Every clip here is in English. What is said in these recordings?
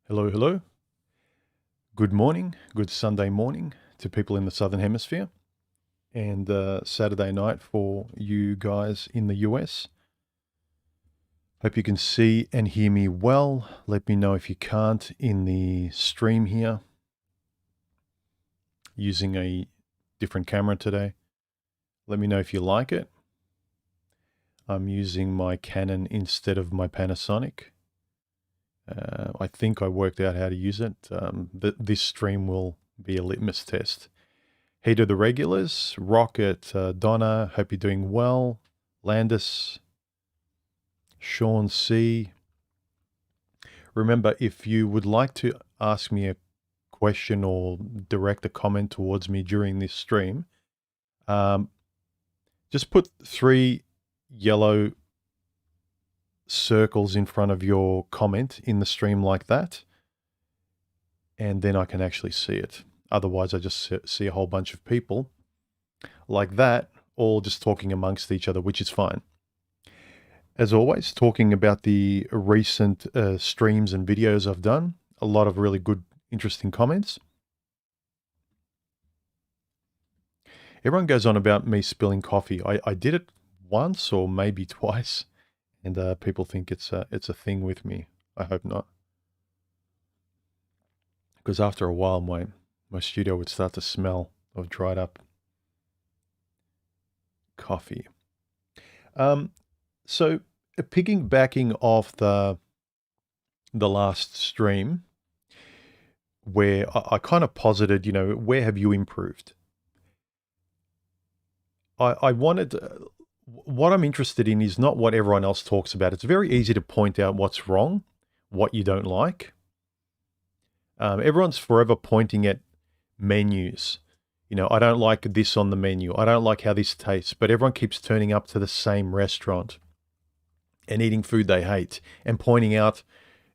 Hello, hello. Good morning, good Sunday morning to people in the Southern Hemisphere, and Saturday night for you guys in the US. Hope you can see and hear me well. Let me know if you can't in the stream here. Using a different camera today. Let me know if you like it. I'm using my Canon instead of my Panasonic. I think I worked out how to use it. This stream will be a litmus test. Hey to the regulars, Rocket, Donna, hope you're doing well. Landis, Sean C. Remember, if you would like to ask me a question or direct a comment towards me during this stream, just put 3 yellow circles in front of your comment in the stream like that, and then I can actually see it. Otherwise, I just see a whole bunch of people like that, all just talking amongst each other, which is fine. As always, talking about the recent streams and videos I've done. A lot of really good, interesting comments. Everyone goes on about me spilling coffee. I did it once or maybe twice. And people think it's a thing with me. I hope not. Because after a while, my studio would start to smell of dried up coffee. So piggybacking off the last stream, where I kind of posited, you know, where have you improved? I wanted... What I'm interested in is not what everyone else talks about. It's very easy to point out what's wrong, what you don't like. Everyone's forever pointing at menus. You know, I don't like this on the menu. I don't like how this tastes. But everyone keeps turning up to the same restaurant and eating food they hate and pointing out,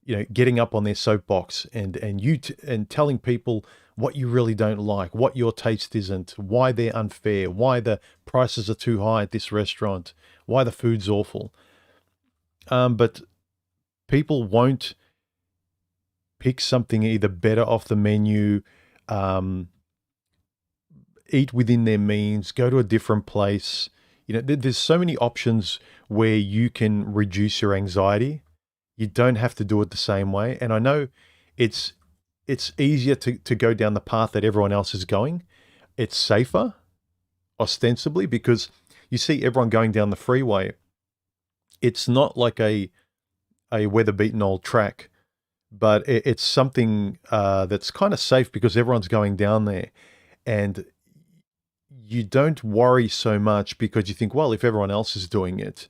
you know, getting up on their soapbox and telling people what you really don't like, what your taste isn't, why they're unfair, why the prices are too high at this restaurant, why the food's awful. But people won't pick something either better off the menu, eat within their means, go to a different place. You know, there's so many options where you can reduce your anxiety. You don't have to do it the same way. And I know it's easier to go down the path that everyone else is going. It's safer, ostensibly, because you see everyone going down the freeway. It's not like a weather-beaten old track, but it's something that's kind of safe because everyone's going down there. And you don't worry so much because you think, well, if everyone else is doing it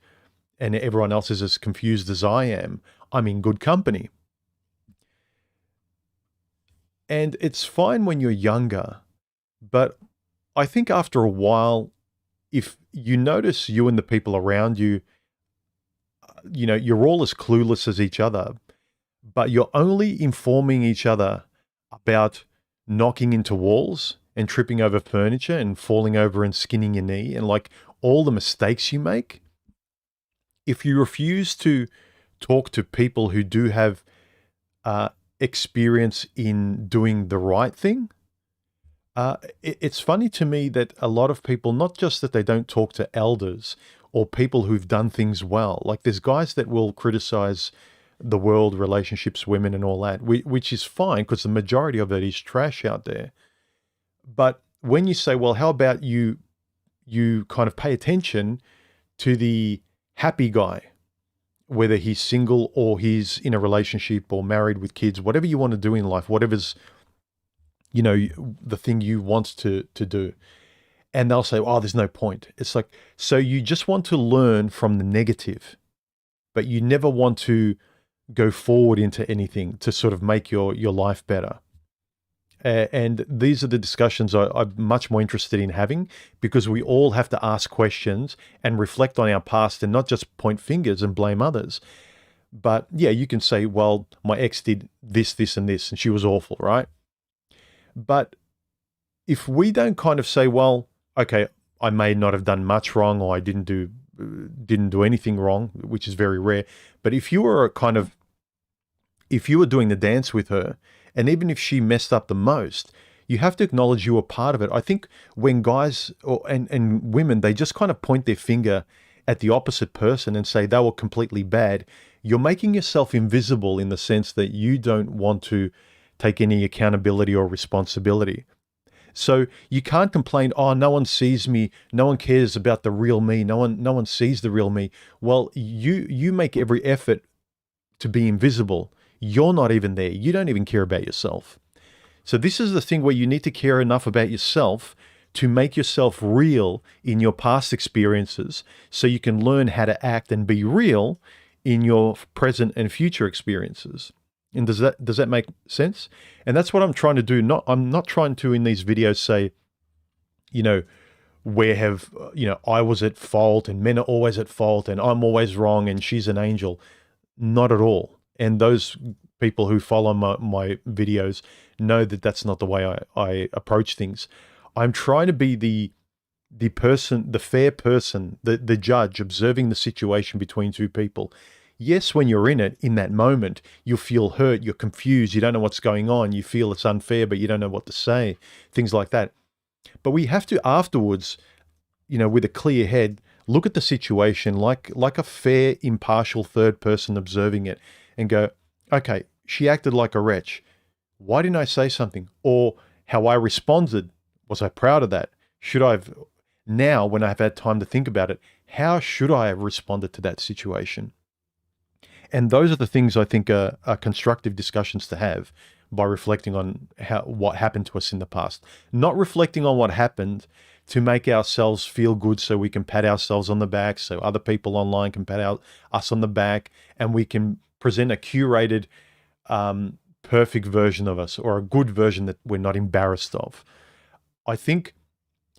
and everyone else is as confused as I am, I'm in good company. And it's fine when you're younger, but I think after a while, if you notice you and the people around you, you know, you're all as clueless as each other, but you're only informing each other about knocking into walls and tripping over furniture and falling over and skinning your knee and like all the mistakes you make. If you refuse to talk to people who do have experience in doing the right thing, it's funny to me that a lot of people, not just that they don't talk to elders or people who've done things well, like there's guys that will criticize the world, relationships, women and all that, which is fine because the majority of it is trash out there. But when you say, well, how about you kind of pay attention to the happy guy, whether he's single or he's in a relationship or married with kids, whatever you want to do in life, whatever's, you know, the thing you want to do. And they'll say, oh, there's no point. It's like, so you just want to learn from the negative, but you never want to go forward into anything to sort of make your life better. And these are the discussions I'm much more interested in having because we all have to ask questions and reflect on our past and not just point fingers and blame others. But yeah, you can say, well, my ex did this, this, and this, and she was awful, right? But if we don't kind of say, well, okay, I may not have done much wrong, or I didn't do anything wrong, which is very rare. But if you were doing the dance with her, and even if she messed up the most, you have to acknowledge you were part of it. I think when guys and women, they just kind of point their finger at the opposite person and say they were completely bad, you're making yourself invisible in the sense that you don't want to take any accountability or responsibility. So you can't complain, oh, no one sees me, no one cares about the real me, no one sees the real me. Well, you make every effort to be invisible. You're not even there. You don't even care about yourself. So this is the thing where you need to care enough about yourself to make yourself real in your past experiences so you can learn how to act and be real in your present and future experiences. And does that make sense? And that's what I'm trying to do. I'm not trying to in these videos say, I was at fault and men are always at fault and I'm always wrong and she's an angel. Not at all. And those people who follow my videos know that that's not the way I approach things. I'm trying to be the person, the fair person, the judge observing the situation between two people. Yes, when you're in it, in that moment, you'll feel hurt, you're confused, you don't know what's going on, you feel it's unfair, but you don't know what to say, things like that. But we have to afterwards, with a clear head, look at the situation like a fair, impartial third person observing it and go, okay, she acted like a wretch. Why didn't I say something? Or how I responded, was I proud of that? Now when I've had time to think about it, how should I have responded to that situation? And those are the things I think are constructive discussions to have by reflecting on what happened to us in the past. Not reflecting on what happened to make ourselves feel good so we can pat ourselves on the back, so other people online can pat us on the back, and we can present a curated, perfect version of us, or a good version that we're not embarrassed of. I think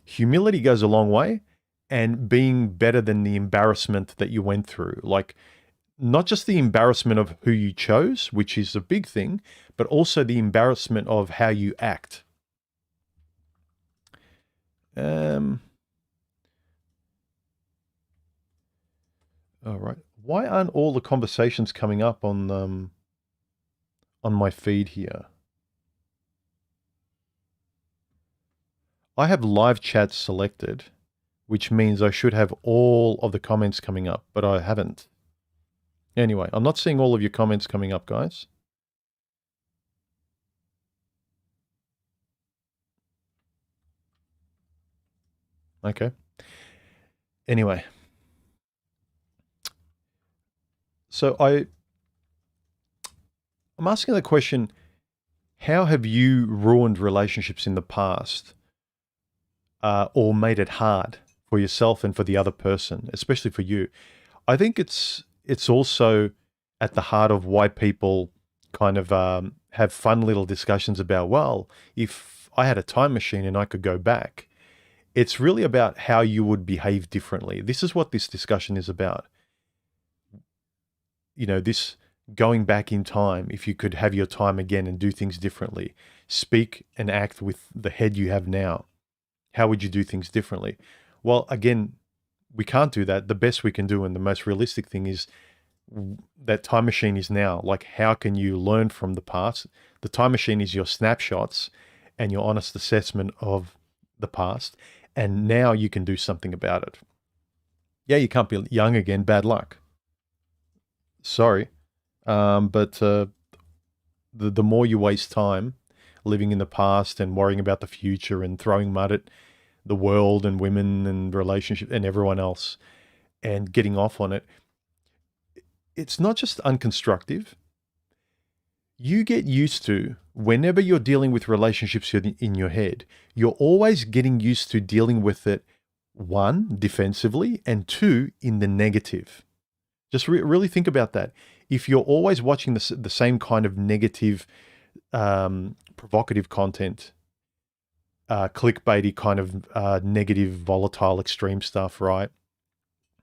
humility goes a long way, and being better than the embarrassment that you went through. Like, not just the embarrassment of who you chose, which is a big thing, but also the embarrassment of how you act. All right. Why aren't all the conversations coming up on my feed here? I have live chat selected, which means I should have all of the comments coming up, but I haven't. Anyway, I'm not seeing all of your comments coming up, guys. Okay. Anyway. So I'm asking the question, how have you ruined relationships in the past, or made it hard for yourself and for the other person, especially for you? I think it's also at the heart of why people kind of have fun little discussions about, well, if I had a time machine and I could go back, it's really about how you would behave differently. This is what this discussion is about. This going back in time, if you could have your time again and do things differently, speak and act with the head you have now, how would you do things differently? Well, again, we can't do that. The best we can do, and the most realistic thing, is that time machine is now. Like, how can you learn from the past? The time machine is your snapshots and your honest assessment of the past, and now you can do something about it. Yeah, you can't be young again. Bad luck. Sorry. But the more you waste time living in the past and worrying about the future and throwing mud at the world and women and relationships and everyone else and getting off on it, it's not just unconstructive. You get used to, whenever you're dealing with relationships in your head, you're always getting used to dealing with it, one, defensively, and two, in the negative. Just really think about that. If you're always watching the same kind of negative, provocative content, clickbaity kind of negative, volatile, extreme stuff, right?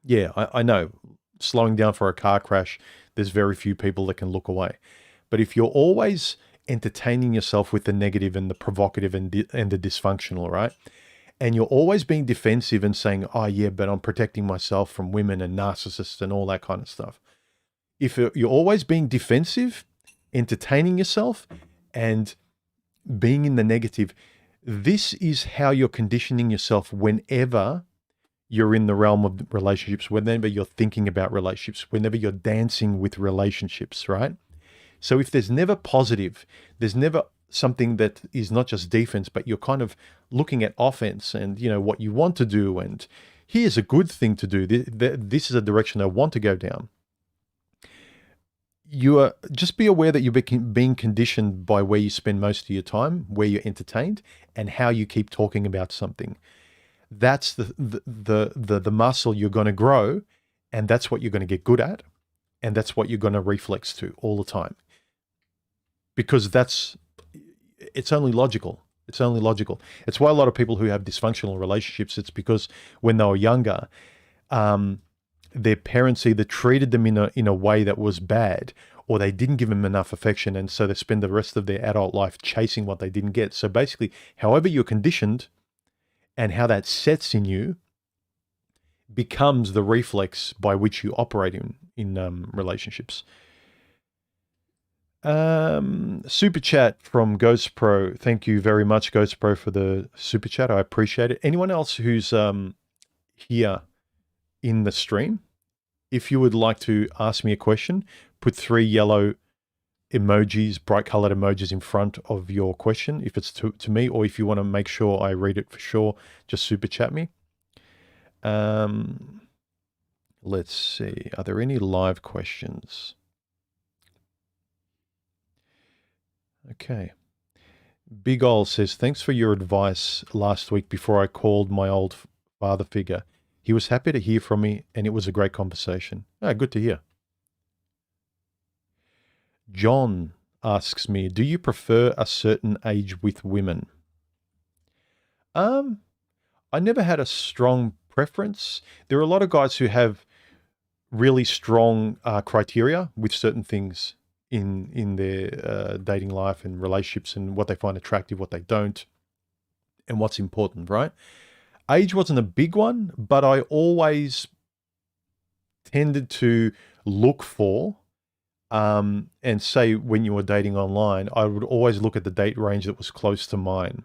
Yeah, I know. Slowing down for a car crash, there's very few people that can look away. But if you're always entertaining yourself with the negative and the provocative and the dysfunctional, right? And you're always being defensive and saying, oh yeah, but I'm protecting myself from women and narcissists and all that kind of stuff. If you're always being defensive, entertaining yourself, and being in the negative, this is how you're conditioning yourself whenever you're in the realm of relationships, whenever you're thinking about relationships, whenever you're dancing with relationships, right? So if there's never positive, there's never something that is not just defense, but you're kind of looking at offense and, what you want to do. And here's a good thing to do. This is a direction I want to go down. Just be aware that you're being conditioned by where you spend most of your time, where you're entertained, and how you keep talking about something. That's the muscle you're going to grow, and that's what you're going to get good at, and that's what you're going to reflex to all the time. Because it's only logical. It's only logical. It's why a lot of people who have dysfunctional relationships, it's because when they were younger, their parents either treated them in a way that was bad, or they didn't give them enough affection, and so they spend the rest of their adult life chasing what they didn't get. So basically, however you're conditioned and how that sets in you becomes the reflex by which you operate in relationships. Super chat from Ghost Pro. Thank you very much, Ghost Pro, for the super chat. I appreciate it. Anyone else who's here in the stream, if you would like to ask me a question, put 3 yellow emojis, bright colored emojis in front of your question, if it's to me, or if you want to make sure I read it for sure, just super chat me. Let's see. Are there any live questions? Okay. Big Ol says, thanks for your advice last week before I called my old father figure. He was happy to hear from me, and it was a great conversation. Good to hear. John asks me, do you prefer a certain age with women? I never had a strong preference. There are a lot of guys who have really strong criteria with certain things in their dating life and relationships, and what they find attractive, what they don't, and what's important, right? Age wasn't a big one, but I always tended to look for, and say when you were dating online, I would always look at the date range that was close to mine.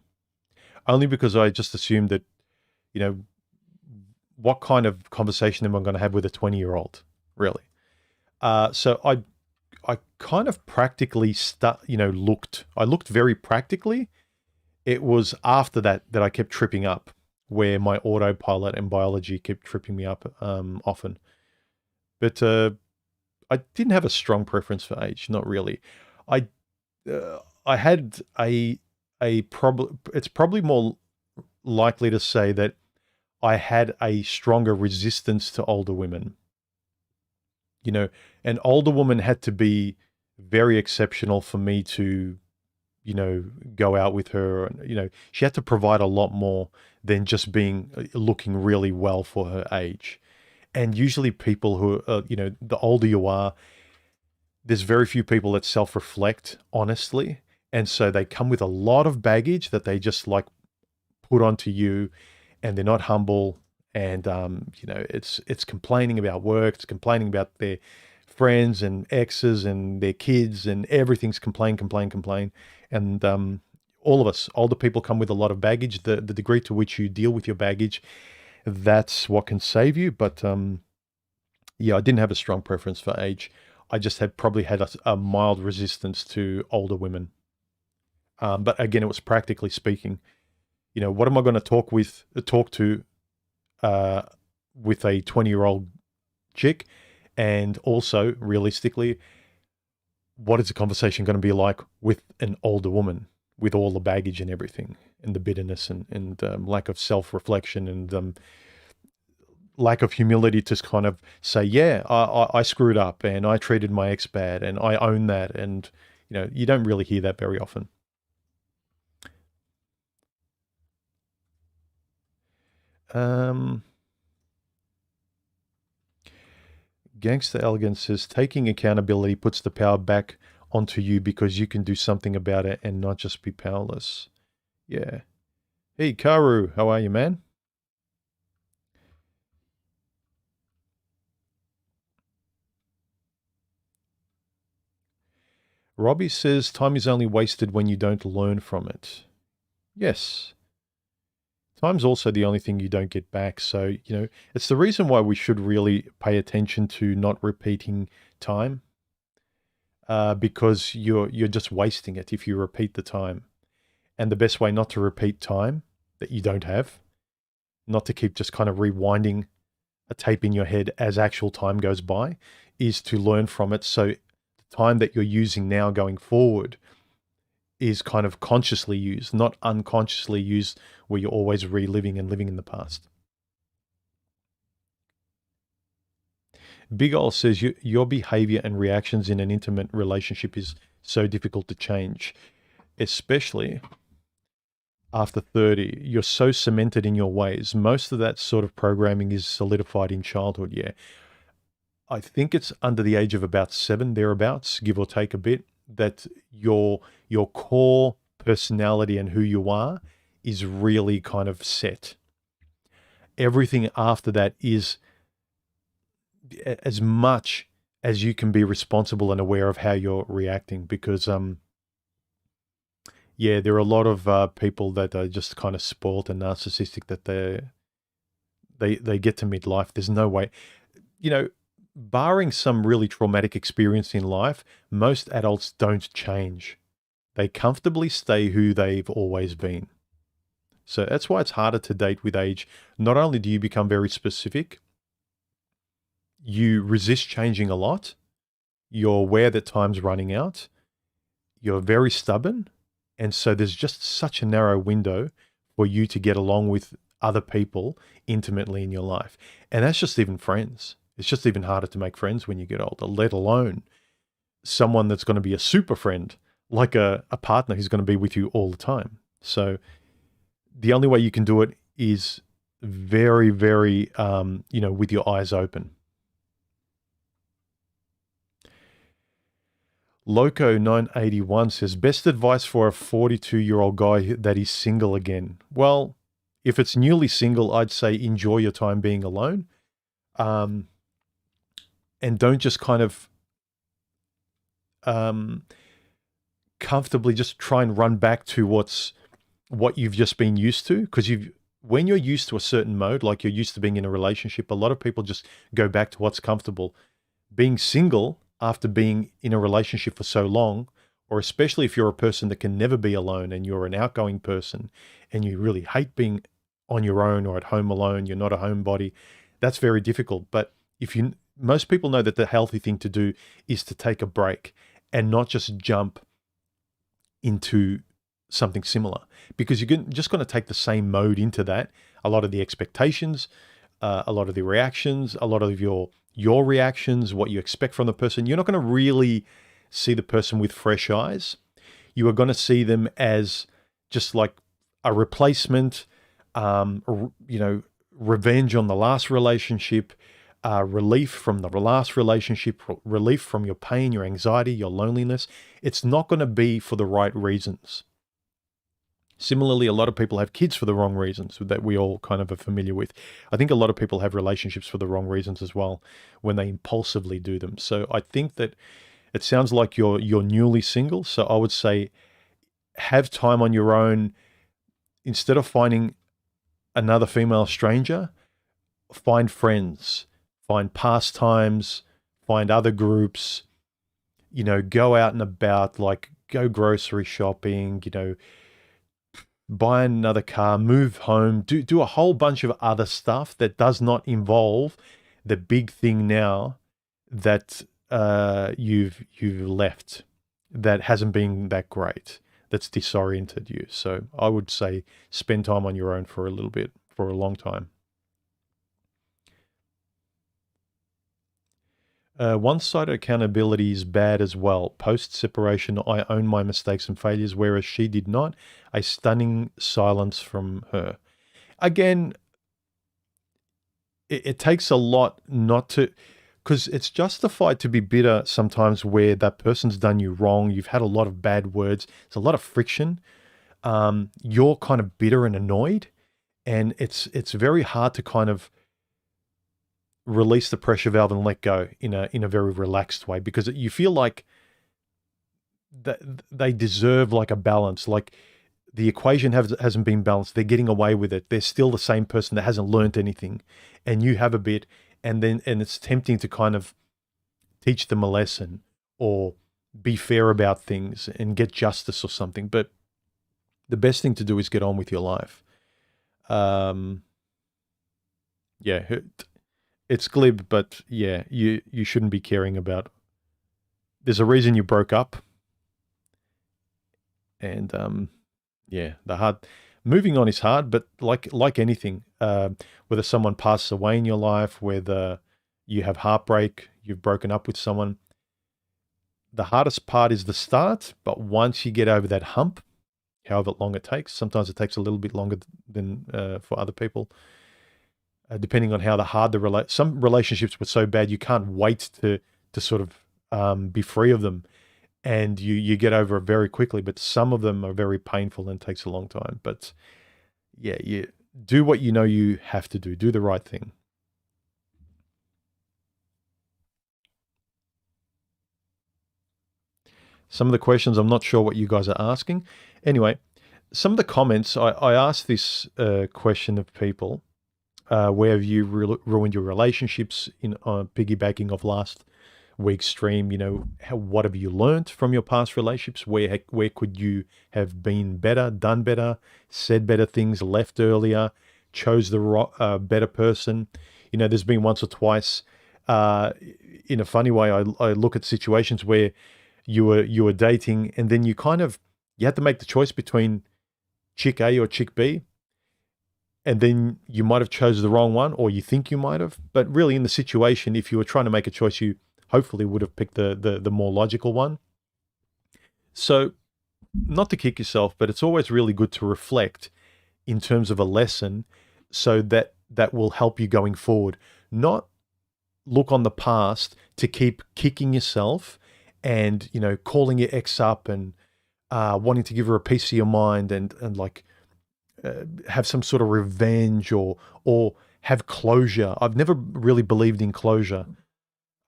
Only because I just assumed that, what kind of conversation am I going to have with a 20-year-old, really? So I kind of practically looked. I looked very practically. It was after that I kept tripping up, where my autopilot and biology kept tripping me up often. But I didn't have a strong preference for age, not really. I had a problem. It's probably more likely to say that I had a stronger resistance to older women. An older woman had to be very exceptional for me to, go out with her. And, she had to provide a lot more than just looking really well for her age. And usually people who are, the older you are, there's very few people that self-reflect honestly. And so they come with a lot of baggage that they just put onto you, and they're not humble. And, it's complaining about work. It's complaining about their friends and exes and their kids, and everything's complain. And all of us, older people, come with a lot of baggage. The degree to which you deal with your baggage, that's what can save you. But I didn't have a strong preference for age. I just probably had a mild resistance to older women. But again, it was practically speaking. What am I going to talk to with a 20-year-old chick? And also, realistically, what is the conversation going to be like with an older woman, with all the baggage and everything, and the bitterness and lack of self-reflection and lack of humility to kind of say, yeah, I screwed up and I treated my ex bad and I own that. And, you don't really hear that very often. Gangster Elegance says, taking accountability puts the power back onto you because you can do something about it and not just be powerless. Yeah. Hey, Karu, how are you, man? Robbie says time is only wasted when you don't learn from it. Yes. Time's also the only thing you don't get back. So, it's the reason why we should really pay attention to not repeating time, because you're just wasting it if you repeat the time. And the best way not to repeat time that you don't have, not to keep just kind of rewinding a tape in your head as actual time goes by, is to learn from it. So the time that you're using now going forward is kind of consciously used, not unconsciously used where you're always reliving and living in the past. Big Ol says your behavior and reactions in an intimate relationship is so difficult to change, especially after 30. You're so cemented in your ways. Most of that sort of programming is solidified in childhood, yeah. I think it's under the age of about 7, thereabouts, give or take a bit, that your core personality and who you are is really kind of set. Everything after that is as much as you can be responsible and aware of how you're reacting, because yeah, there are a lot of people that are just kind of spoiled and narcissistic that they get to midlife. There's no way, barring some really traumatic experience in life, most adults don't change. They comfortably stay who they've always been. So that's why it's harder to date with age. Not only do you become very specific, you resist changing a lot. You're aware that time's running out. You're very stubborn. And so there's just such a narrow window for you to get along with other people intimately in your life. And that's just even friends. It's just even harder to make friends when you get older, let alone someone that's going to be a super friend, like a partner who's going to be with you all the time. So the only way you can do it is very, very, with your eyes open. Loco 981 says, best advice for a 42-year-old guy that is single again. Well, if it's newly single, I'd say enjoy your time being alone. And don't just kind of comfortably just try and run back to what you've just been used to. Because when you're used to a certain mode, like you're used to being in a relationship, a lot of people just go back to what's comfortable. Being single after being in a relationship for so long, or especially if you're a person that can never be alone and you're an outgoing person and you really hate being on your own or at home alone, you're not a homebody, that's very difficult. But most people know that the healthy thing to do is to take a break and not just jump into something similar, because you're just going to take the same mode into that. A lot of the expectations, a lot of the reactions, a lot of your reactions, what you expect from the person, you're not going to really see the person with fresh eyes. You are going to see them as just like a replacement, revenge on the last relationship, relief from the last relationship, relief from your pain, your anxiety, your loneliness. It's not going to be for the right reasons. Similarly, a lot of people have kids for the wrong reasons that we all kind of are familiar with. I think a lot of people have relationships for the wrong reasons as well when they impulsively do them. So I think that it sounds like you're newly single. So I would say have time on your own. Instead of finding another female stranger, find friends, find pastimes, find other groups, go out and about, like go grocery shopping, buy another car, move home, do a whole bunch of other stuff that does not involve the big thing now that you've left, that hasn't been that great, that's disoriented you. So I would say spend time on your own for a little bit, for a long time. One-sided accountability is bad as well. Post-separation, I own my mistakes and failures, whereas she did not. A stunning silence from her. Again, it takes a lot not to... because it's justified to be bitter sometimes where that person's done you wrong. You've had a lot of bad words. It's a lot of friction. You're kind of bitter and annoyed, and it's very hard to kind of release the pressure valve and let go in a very relaxed way, because you feel like that they deserve like a balance. Like the equation hasn't been balanced. They're getting away with it. They're still the same person that hasn't learned anything, and you have a bit, and it's tempting to kind of teach them a lesson or be fair about things and get justice or something. But the best thing to do is get on with your life. Yeah, it's glib, but yeah, you shouldn't be caring about. There's a reason you broke up, and yeah, moving on is hard, but like anything, whether someone passes away in your life, whether you have heartbreak, you've broken up with someone, the hardest part is the start, but once you get over that hump, however long it takes, sometimes it takes a little bit longer than for other people, depending on how some relationships were so bad you can't wait to sort of be free of them, and you get over it very quickly. But some of them are very painful and takes a long time. But yeah, you do what you know you have to do. Do the right thing. Some of the questions, I'm not sure what you guys are asking. Anyway, some of the comments, I asked this question of people, where have you ruined your relationships, piggybacking off last week's stream. What have you learned from your past relationships? Where could you have been better, done better, said better things, left earlier, chose the better person? There's been once or twice, in a funny way, I look at situations where you were dating, and then you had to make the choice between chick A or chick B, and then you might have chose the wrong one, or you think you might have. But really, in the situation, if you were trying to make a choice, you hopefully would have picked the more logical one. So, not to kick yourself, but it's always really good to reflect in terms of a lesson, so that will help you going forward. Not look on the past to keep kicking yourself and calling your ex up and wanting to give her a piece of your mind, and like have some sort of revenge or have closure. I've never really believed in closure,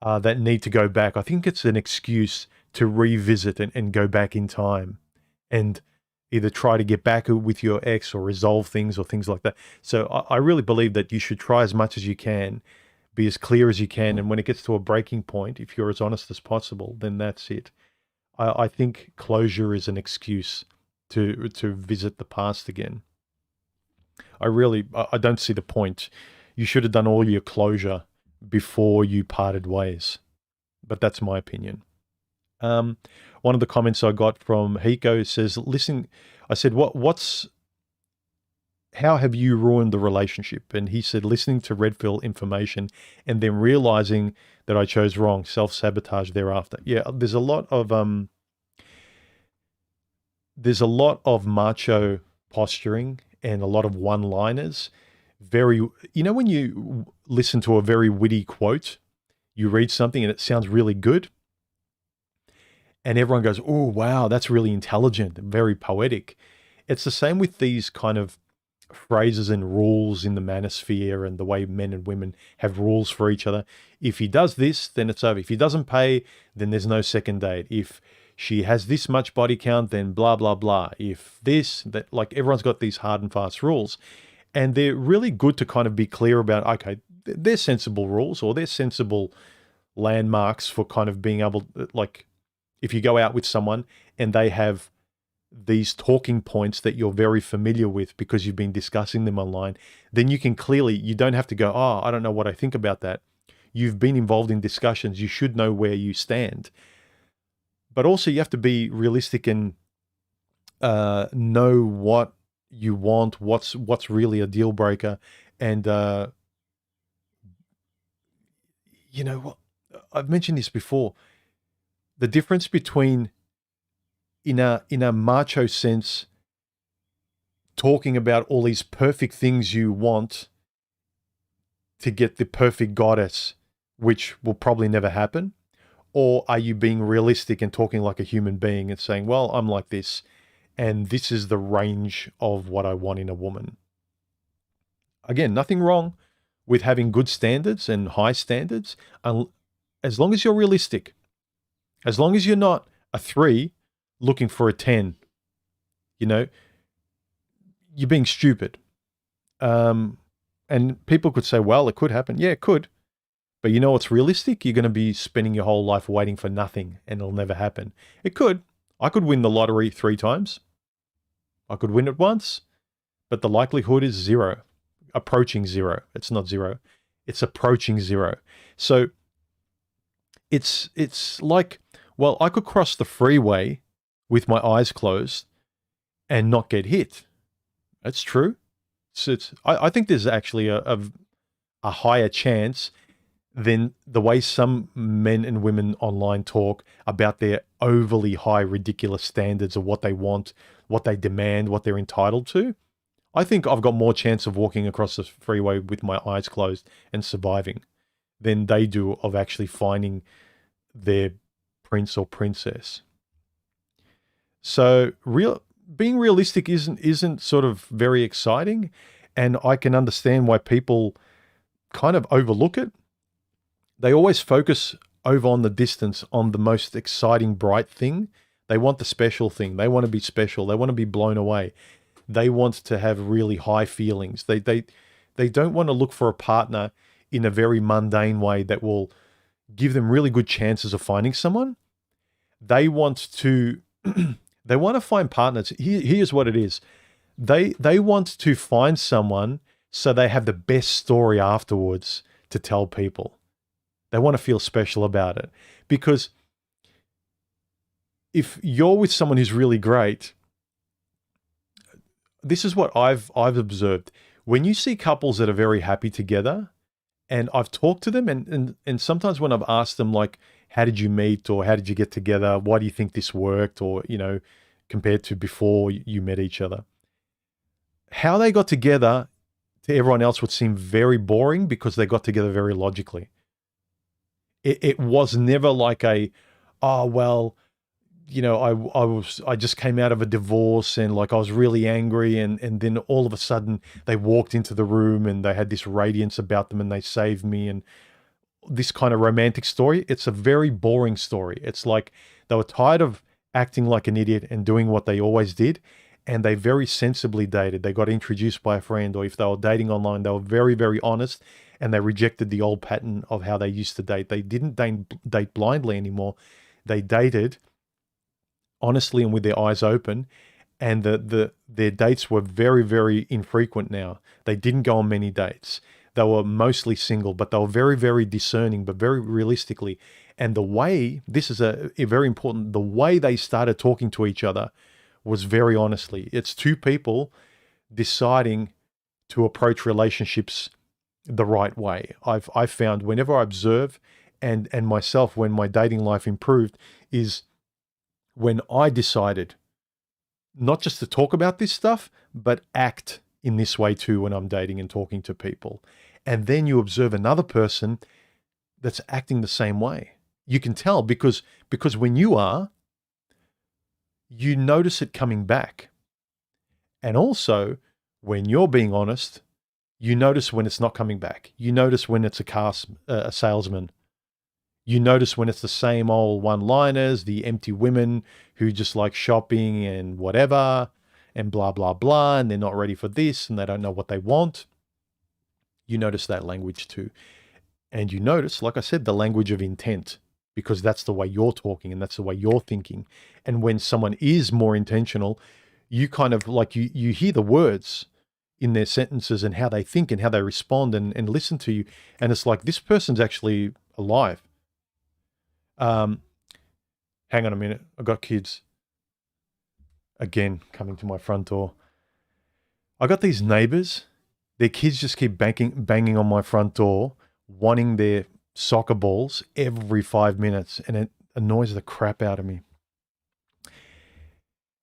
that need to go back. I think it's an excuse to revisit and go back in time and either try to get back with your ex or resolve things or things like that. So I really believe that you should try as much as you can, be as clear as you can, and when it gets to a breaking point, if you're as honest as possible, then that's it. I think closure is an excuse to visit the past again. I don't see the point. You should have done all your closure before you parted ways. But that's my opinion. One of the comments I got from Hiko says, listen, I said, how have you ruined the relationship? And he said, listening to red pill information and then realizing that I chose wrong, self-sabotage thereafter. Yeah, there's a lot of macho posturing and a lot of one-liners. When you listen to a very witty quote, you read something and it sounds really good, and everyone goes, oh, wow, that's really intelligent and very poetic. It's the same with these kind of phrases and rules in the manosphere and the way men and women have rules for each other. If he does this, then it's over. If he doesn't pay, then there's no second date. If she has this much body count, then blah, blah, blah. If this, that, like everyone's got these hard and fast rules. And they're really good to kind of be clear about, okay, they're sensible rules, or they're sensible landmarks for kind of being able, like, if you go out with someone and they have these talking points that you're very familiar with because you've been discussing them online, then you don't have to go, oh, I don't know what I think about that. You've been involved in discussions. You should know where you stand. But also you have to be realistic and know what you want, what's really a deal breaker. And what, I've mentioned this before, the difference between in a macho sense talking about all these perfect things you want to get the perfect goddess which will probably never happen? Or are you being realistic and talking like a human being and saying, well, I'm like this, and this is the range of what I want in a woman? Again, nothing wrong with having good standards and high standards, as long as you're realistic. As long as you're not a 3 looking for a 10, you know, you're being stupid. And people could say, well, it could happen. Yeah, it could. But you know what's realistic? You're going to be spending your whole life waiting for nothing, and it'll never happen. It could. I could win the lottery 3 times. I could win it once, but the likelihood is 0. Approaching 0. It's not 0. It's approaching 0. So it's like, well, I could cross the freeway with my eyes closed and not get hit. That's true. I think there's actually a higher chance than the way some men and women online talk about their overly high, ridiculous standards of what they want, what they demand, what they're entitled to. I think I've got more chance of walking across the freeway with my eyes closed and surviving than they do of actually finding their prince or princess. So being realistic isn't sort of very exciting, and I can understand why people kind of overlook it. They always focus over on the distance, on the most exciting, bright thing. They want the special thing. They want to be special. They want to be blown away. They want to have really high feelings. They don't want to look for a partner in a very mundane way that will give them really good chances of finding someone. They want to they want to find partners. Here's what it is. They want to find someone so they have the best story afterwards to tell people. They want to feel special about it. Because if you're with someone who's really great, this is what I've observed. When you see couples that are very happy together, and I've talked to them, and sometimes when I've asked them, like, how did you meet, or how did you get together? Why do you think this worked? Or, compared to before you met each other. How they got together to everyone else would seem very boring because they got together very logically. It was never like I just came out of a divorce and like I was really angry and then all of a sudden they walked into the room and they had this radiance about them and they saved me, and this kind of romantic story. It's a very boring story. It's like they were tired of acting like an idiot and doing what they always did, and they very sensibly dated. They got introduced by a friend, or if they were dating online, they were very, very honest, and they rejected the old pattern of how they used to date. They didn't date blindly anymore. They dated honestly and with their eyes open, and their dates were very, very infrequent now. They didn't go on many dates. They were mostly single, but they were very, very discerning, but very realistically. And the way, this is a very important, the way they started talking to each other was very honestly. It's two people deciding to approach relationships the right way. I've found whenever I observe and myself, when my dating life improved, is when I decided not just to talk about this stuff, but act in this way too when I'm dating and talking to people. And then you observe another person that's acting the same way. You can tell because when you are, you notice it coming back. And also, when you're being honest, you notice when it's not coming back. You notice when it's a salesman. You notice when it's the same old one-liners, the empty women who just like shopping and whatever and blah, blah, blah, and they're not ready for this and they don't know what they want. You notice that language too. And you notice, like I said, the language of intent, because that's the way you're talking and that's the way you're thinking. And when someone is more intentional, you kind of like, you hear the words in their sentences and how they think and how they respond and listen to you. And it's like, this person's actually alive. Hang on a minute. I got kids again coming to my front door. I got these neighbors. Their kids just keep banging on my front door, wanting their soccer balls every 5 minutes, and it annoys the crap out of me.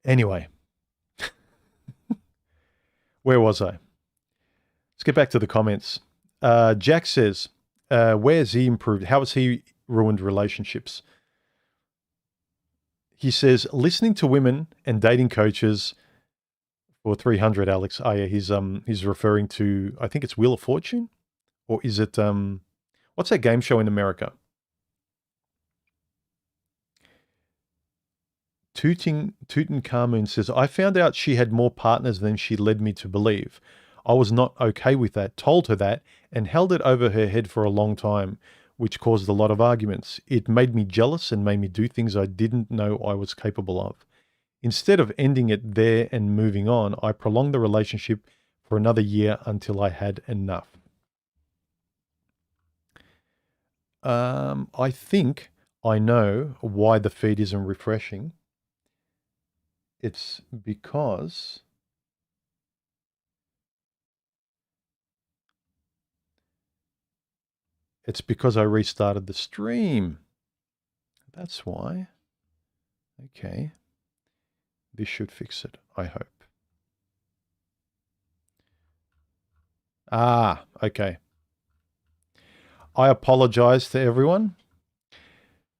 Anyway, where was I? Let's get back to the comments. Jack says, Where has he improved? How has he ruined relationships? He says, listening to women and dating coaches for 300, Alex. Oh yeah, he's referring to, I think it's Wheel of Fortune, or is it what's that game show in America? Tutankhamun says, I found out she had more partners than she led me to believe. I was not okay with that, told her that, and held it over her head for a long time, which caused a lot of arguments. It made me jealous and made me do things I didn't know I was capable of. Instead of ending it there and moving on, I prolonged the relationship for another year until I had enough. I think I know why the feed isn't refreshing. It's because I restarted the stream. That's why. Okay. This should fix it, I hope. Ah, okay. I apologize to everyone.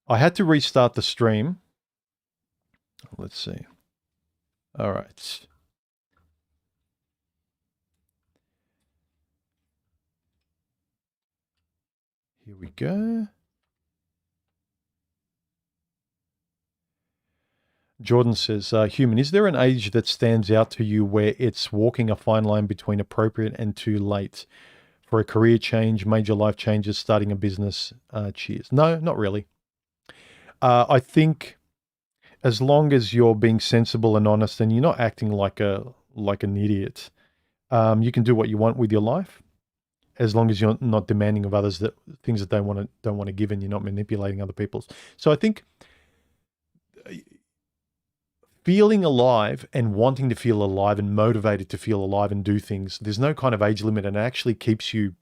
I had to restart the stream. Let's see. All right. Here we go. Jordan says, Human, is there an age that stands out to you where it's walking a fine line between appropriate and too late for a career change, major life changes, starting a business? Cheers. No, not really. I think as long as you're being sensible and honest and you're not acting like an idiot, you can do what you want with your life, as long as you're not demanding of others that things that they don't want to give, and you're not manipulating other people's. So I think feeling alive and wanting to feel alive and motivated to feel alive and do things, there's no kind of age limit, and it actually keeps you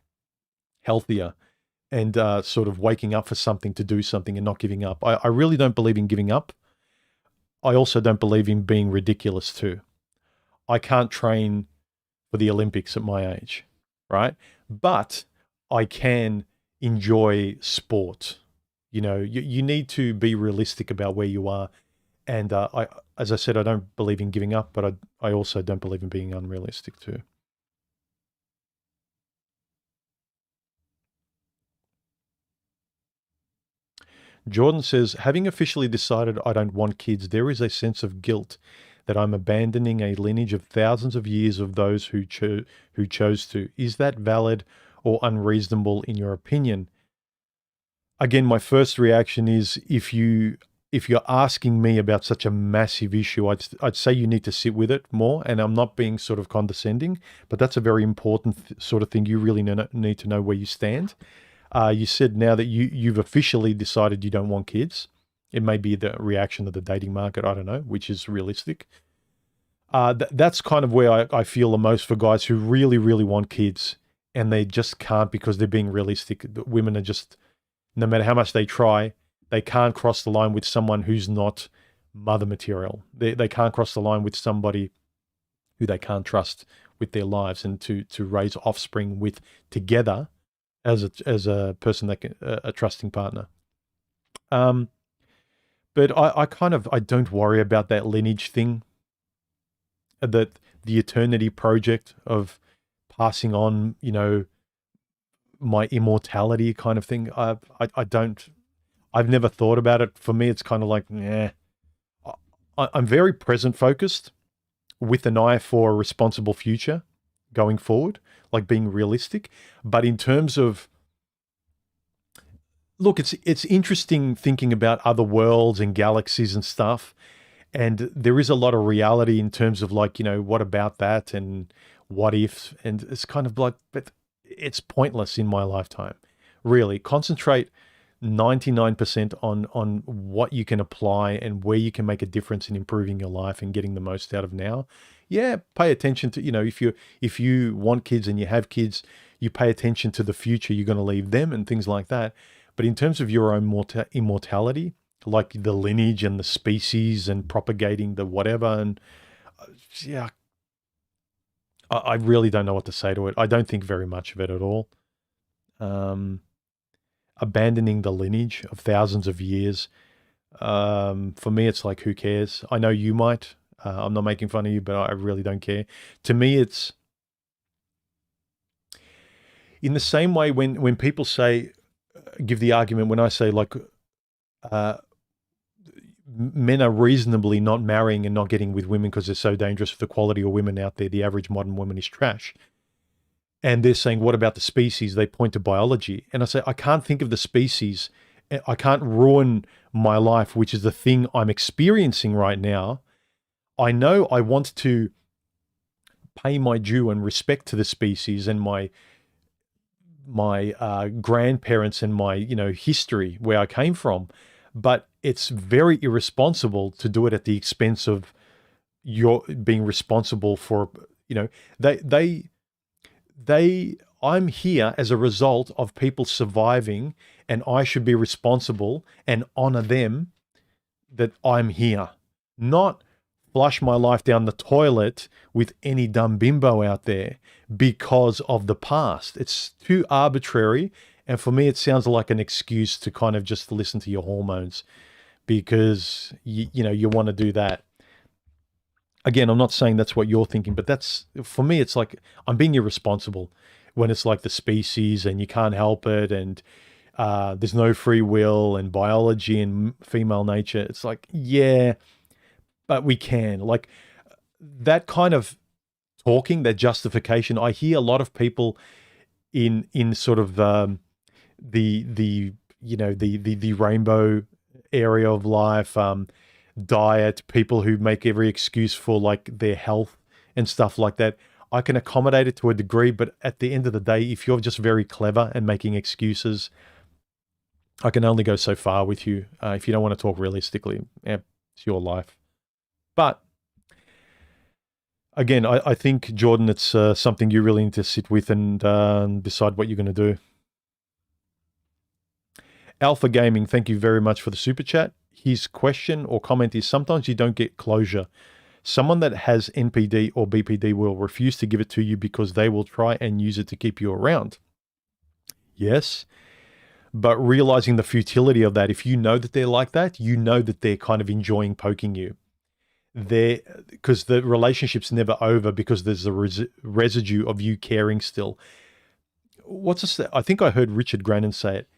healthier and sort of waking up for something, to do something and not giving up. I really don't believe in giving up. I also don't believe in being ridiculous too. I can't train for the Olympics at my age, right? But I can enjoy sport. You know, you need to be realistic about where you are. And as I said, I don't believe in giving up, but I also don't believe in being unrealistic too. Jordan says, having officially decided I don't want kids, there is a sense of guilt that I'm abandoning a lineage of thousands of years of those who chose to. Is that valid or unreasonable in your opinion? Again, my first reaction is, if you're asking me about such a massive issue, I'd say you need to sit with it more. And I'm not being sort of condescending, but that's a very important sort of thing. You really need to know where you stand. You said now that you've officially decided you don't want kids. It may be the reaction of the dating market, I don't know, which is realistic. That's kind of where I feel the most for guys who really, really want kids, and they just can't because they're being realistic. The women are just, no matter how much they try, they can't cross the line with someone who's not mother material. They can't cross the line with somebody who they can't trust with their lives and to raise offspring with together as a person that can, a trusting partner. But I don't worry about that lineage thing, that the eternity project of passing on, my immortality kind of thing. I've never thought about it. For me, it's kind of like, yeah, I'm very present focused with an eye for a responsible future going forward, like being realistic. But in terms of, look, it's interesting thinking about other worlds and galaxies and stuff. And there is a lot of reality in terms of, like, what about that and what if? And it's kind of like, but it's pointless in my lifetime. Really, concentrate 99% on what you can apply and where you can make a difference in improving your life and getting the most out of now. Yeah, pay attention to, if you want kids and you have kids, you pay attention to the future you're going to leave them and things like that. But in terms of your own immortality, like the lineage and the species and propagating the whatever, and yeah, I really don't know what to say to it. I don't think very much of it at all. abandoning the lineage of thousands of years. For me, it's like, who cares? I know you might. I'm not making fun of you, but I really don't care. To me, it's in the same way when people say, give the argument when I say like, men are reasonably not marrying and not getting with women because they're so dangerous for the quality of women out there. The average modern woman is trash. And they're saying, what about the species? They point to biology. And I say, I can't think of the species. I can't ruin my life, which is the thing I'm experiencing right now. I know I want to pay my due and respect to the species and my grandparents and my history where I came from, but it's very irresponsible to do it at the expense of your being responsible for they I'm here as a result of people surviving, and I should be responsible and honor them that I'm here, not flush my life down the toilet with any dumb bimbo out there because of the past. It's too arbitrary. And for me, it sounds like an excuse to kind of just listen to your hormones because, you want to do that. Again, I'm not saying that's what you're thinking, but that's, for me, it's like I'm being irresponsible when it's like the species and you can't help it and there's no free will and biology and female nature. It's like, yeah, but we can. Like that kind of talking, that justification, I hear a lot of people in sort of the rainbow area of life, diet, people who make every excuse for like their health and stuff like that. I can accommodate it to a degree, but at the end of the day, if you're just very clever and making excuses, I can only go so far with you. If you don't want to talk realistically, it's your life. But again, I think, Jordan, it's something you really need to sit with and decide what you're going to do. Alpha Gaming, thank you very much for the super chat. His question or comment is, sometimes you don't get closure. Someone that has NPD or BPD will refuse to give it to you because they will try and use it to keep you around. Yes, but realizing the futility of that, if you know that they're like that, you know that they're kind of enjoying poking you. Because the relationship's never over because there's a residue of you caring still. I think I heard Richard Grannon say it.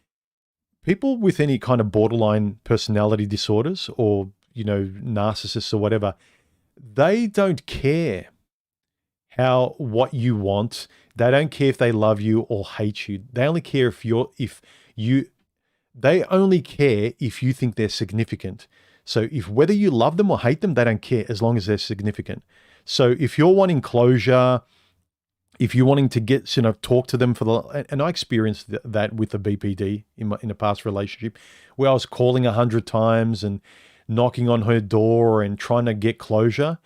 People with any kind of borderline personality disorders or, narcissists or whatever, they don't care what you want. They don't care if they love you or hate you. They only care they only care if you think they're significant. So whether you love them or hate them, they don't care as long as they're significant. So if you're wanting closure, if you're wanting to get, talk to them and I experienced that with the BPD in a past relationship where I was calling 100 times and knocking on her door and trying to get closure.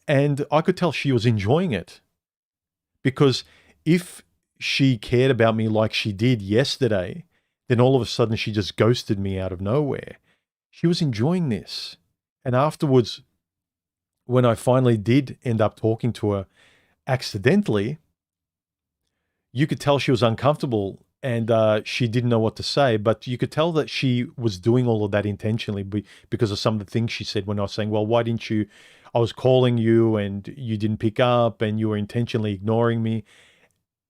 And I could tell she was enjoying it because if she cared about me like she did yesterday, then all of a sudden she just ghosted me out of nowhere. She was enjoying this. And afterwards, when I finally did end up talking to her accidentally, you could tell she was uncomfortable and she didn't know what to say, but you could tell that she was doing all of that intentionally because of some of the things she said when I was saying, well, why didn't you? I was calling you and you didn't pick up and you were intentionally ignoring me.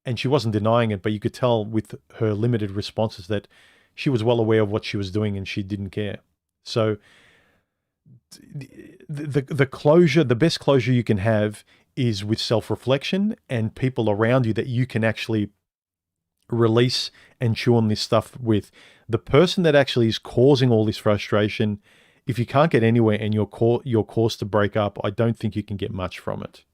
And she wasn't denying it, but you could tell with her limited responses that she was well aware of what she was doing and she didn't care. So the closure, the best closure you can have is with self-reflection and people around you that you can actually release and chew on this stuff with. The person that actually is causing all this frustration, if you can't get anywhere and you're caused to break up, I don't think you can get much from it.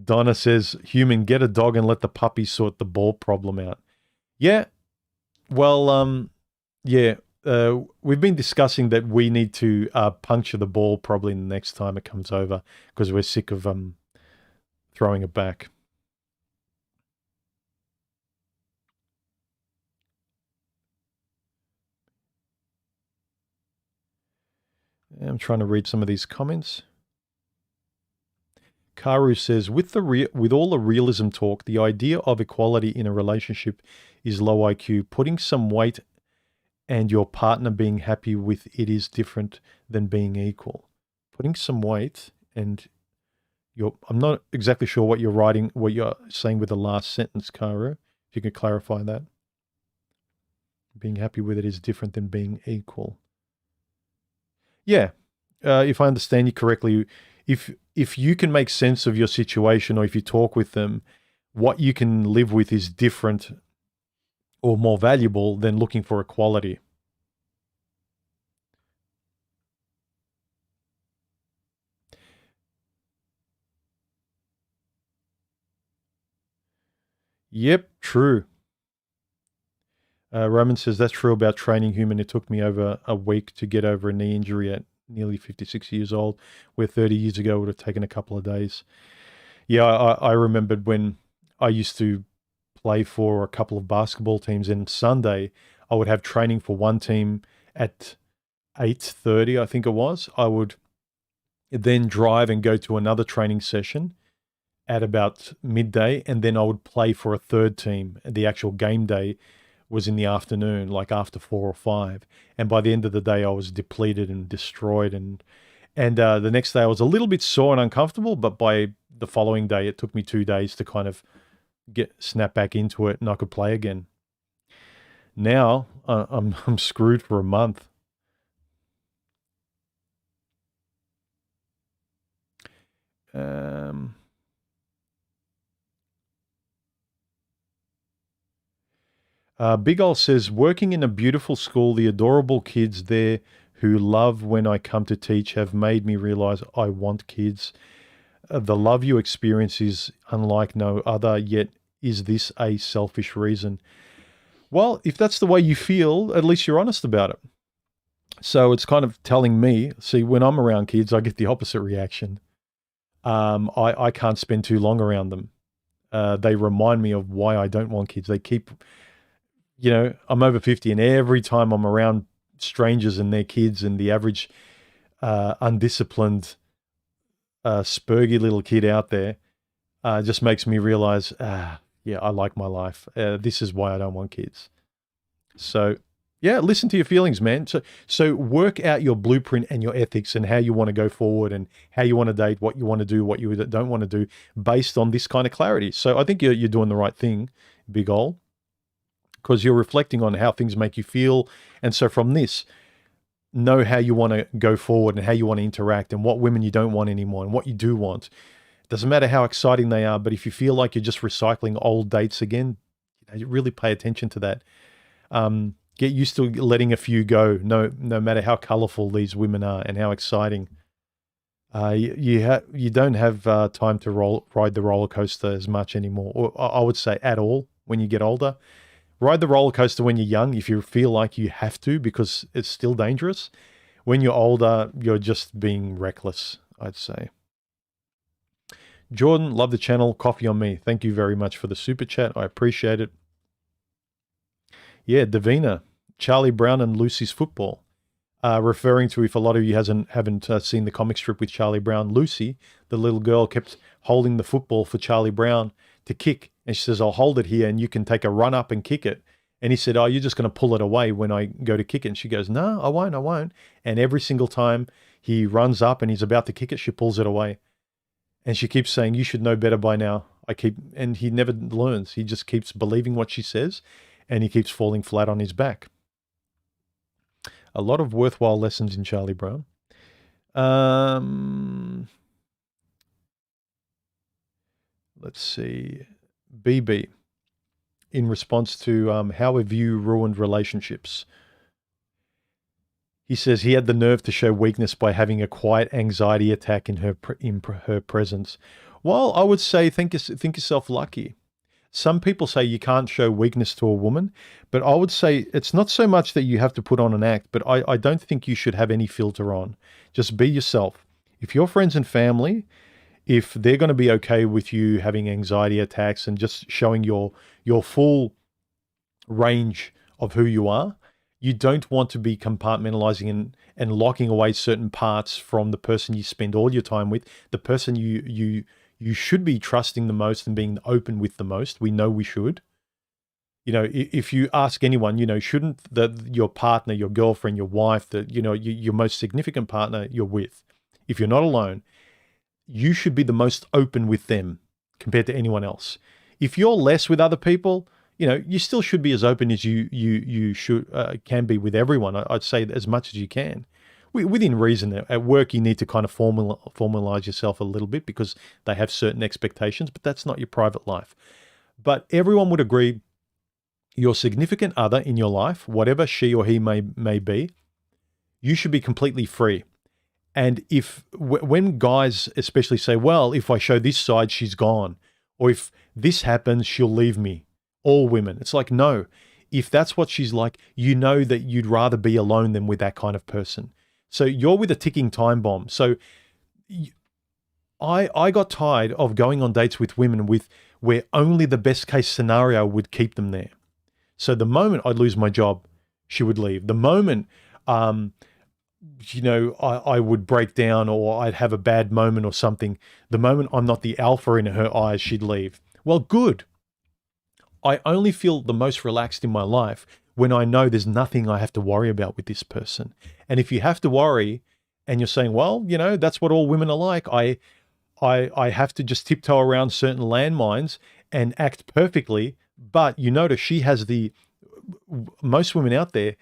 Donna says, human, get a dog and let the puppy sort the ball problem out. Yeah. Well, yeah. We've been discussing that we need to puncture the ball probably the next time it comes over because we're sick of throwing it back. I'm trying to read some of these comments. Karu says, with all the realism talk, the idea of equality in a relationship is low IQ. Putting some weight and your partner being happy with it is different than being equal. Putting some weight and I'm not exactly sure what you're saying with the last sentence, Karu. If you could clarify that. Being happy with it is different than being equal. Yeah. If I understand you correctly, if you can make sense of your situation, or if you talk with them, what you can live with is different or more valuable than looking for equality. Yep, true. Roman says, that's true about training human. It took me over a week to get over a knee injury at nearly 56 years old, where 30 years ago it would have taken a couple of days. Yeah, I remembered when I used to play for a couple of basketball teams, and Sunday I would have training for one team at 8:30, I think it was. I would then drive and go to another training session at about midday, and then I would play for a third team. The actual game day was in the afternoon, like after 4 or 5. And by the end of the day, I was depleted and destroyed. And the next day I was a little bit sore and uncomfortable, but by the following day, it took me 2 days to kind of snap back into it, and I could play again. Now I'm screwed for a month. Big Ol says, working in a beautiful school, the adorable kids there who love when I come to teach have made me realize I want kids. The love you experience is unlike no other, yet is this a selfish reason? Well, if that's the way you feel, at least you're honest about it. So it's kind of telling me, see, when I'm around kids, I get the opposite reaction. I can't spend too long around them. They remind me of why I don't want kids. They keep, I'm over 50, and every time I'm around strangers and their kids, and the average undisciplined, spurgy little kid out there just makes me realize, yeah, I like my life. This is why I don't want kids. So, yeah, listen to your feelings, man. So work out your blueprint and your ethics and how you want to go forward and how you want to date, what you want to do, what you don't want to do, based on this kind of clarity. So I think you're doing the right thing, Big Ol, because you're reflecting on how things make you feel. And so from this, know how you want to go forward and how you want to interact and what women you don't want anymore and what you do want. It doesn't matter how exciting they are, but if you feel like you're just recycling old dates again, you really pay attention to that. Get used to letting a few go, no matter how colorful these women are and how exciting. You don't have time to ride the roller coaster as much anymore, or I would say at all when you get older. Ride the roller coaster when you're young if you feel like you have to, because it's still dangerous. When you're older, you're just being reckless, I'd say. Jordan, love the channel. Coffee on me. Thank you very much for the super chat. I appreciate it. Yeah, Davina, Charlie Brown and Lucy's Football. Referring to, if a lot of you haven't seen the comic strip with Charlie Brown, Lucy, the little girl, kept holding the football for Charlie Brown to kick. And she says, I'll hold it here and you can take a run up and kick it. And he said, oh, you're just going to pull it away when I go to kick it. And she goes, no, I won't. And every single time he runs up and he's about to kick it, she pulls it away. And she keeps saying, you should know better by now. And he never learns. He just keeps believing what she says, and he keeps falling flat on his back. A lot of worthwhile lessons in Charlie Brown. Let's see. BB, in response to how have you ruined relationships? He says he had the nerve to show weakness by having a quiet anxiety attack in her presence. Well, I would say think yourself lucky. Some people say you can't show weakness to a woman, but I would say it's not so much that you have to put on an act, but I don't think you should have any filter on. Just be yourself. If your friends and family, if they're going to be okay with you having anxiety attacks and just showing your full range of who you are, you don't want to be compartmentalizing and locking away certain parts from the person you spend all your time with, the person you you should be trusting the most and being open with the most. We know we should. You know, if you ask anyone, you know, shouldn't your partner, your girlfriend, your wife, your most significant partner you're with, if you're not alone, you should be the most open with them compared to anyone else. If you're less with other people, you know, you still should be as open as you should can be with everyone. I'd say as much as you can, within reason. At work, you need to kind of formalize yourself a little bit because they have certain expectations, but that's not your private life. But everyone would agree, your significant other in your life, whatever she or he may be, you should be completely free. And when guys especially say, well, if I show this side, she's gone, or if this happens, she'll leave me. All women. It's like, no, if that's what she's like, you know that you'd rather be alone than with that kind of person. So you're with a ticking time bomb. So I got tired of going on dates with women where only the best case scenario would keep them there. So the moment I'd lose my job, she would leave. The moment, you know, I would break down or I'd have a bad moment or something, the moment I'm not the alpha in her eyes, she'd leave. Well, good. I only feel the most relaxed in my life when I know there's nothing I have to worry about with this person. And if you have to worry and you're saying, well, you know, that's what all women are like, I have to just tiptoe around certain landmines and act perfectly. But you notice she has most women out there,